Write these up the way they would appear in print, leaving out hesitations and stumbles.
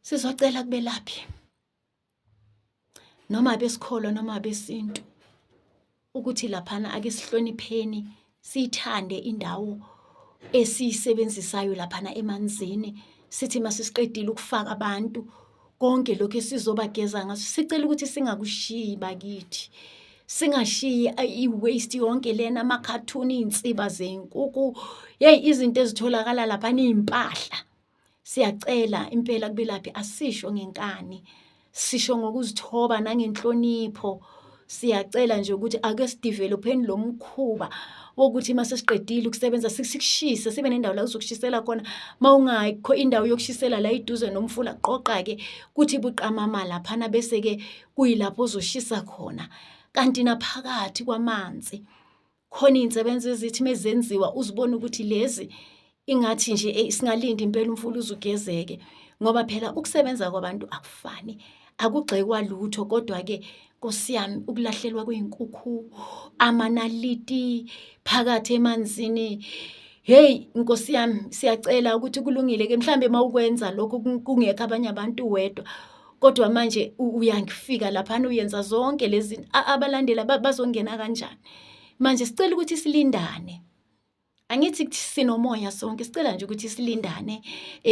Sizocela kubelaphi noma besikholwa noma besintu ukuthi laphana ake sihlonipheni, siyithande indawo esiyisebenzisayo laphana emanzini. Sithi masisiqedile ukufaka abantu konke lokho esizobageza ngaso, sicela ukuthi singakushiyi bakithi, singashiyi i-waste yonke lena, amakhathuni, iy'nsiba zey'nkukhu, izinto ezitholakala laphana, iy'mpahla. Siyacela impela kubelaphi, asisho ngenkani, sisho ngokuzithoba nangenhlonipho. Siyacela nje ukuthi ake sidevelopheni lo mkhuba wokuthi masesiqedile ukusebenza sikushise, sibe nendawo la uzokushisela khona. Mawungayikho indawo yokushisela la iduze nomfula, qoqa-ke kuthi buqamama laphana, bese-ke kuyilapho ozoshisa khona. Kanti naphakathi kwamanzi khona iy'nsebenzo ezithi mezenziwa uzibone ukuthi lezi ingathi nje singalinda impela umfula uzugezeke, ngoba phela ukusebenza kwabantu akufani, akugxekwa lutho. Kodwa-ke Nkosi yami, ukulahlelwa kwey'nkukhu, amanaliti phakathi emanzini, hey Nkosi yami, siyacela ukuthi kulungile-ke mhlambe mawukwenza lokho kungekho abanye abantu wedwa, kodwa manje uyangifika laphana uyenza zonke lezi abalandeli bazongena kanjani? Manje sicela ukuthi silindane. Angithi sinomoya sonke, sicela nje ukuthi silindane.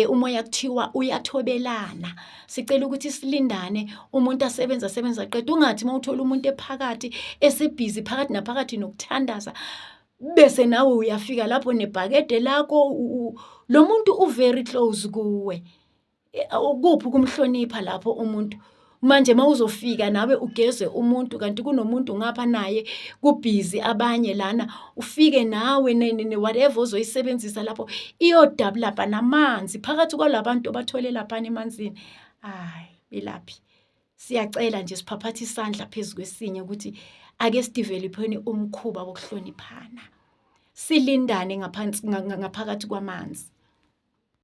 Umoya kuthiwa uyathobelana. Sicela ukuthi silindane, umuntu asebenza qeda. Ungathi mawuthola umuntu ephakathi esebhizi phakathi naphakathi nokuthandaza, bese nawe uyafika lapho nebhakede lakho, lo muntu u-very close kuwe. Kuphi ukumhlonipha lapho umuntu? Manje mawuzofika nawe ugeze umuntu kanti kunomuntu ngapha naye kubhizi abanye lana, ufike nawe whatever ozoyisebenzisa lapho iyodabula lapha namanzi phakathi kwalabantu abathole laphana emanzini. Hayi belaphi, siyacela nje siphaphathe isandla phezu kwesinye ukuthi ake sidevelopheni umkhuba wokuhloniphana, silindane ngaphakathi kwamanzi.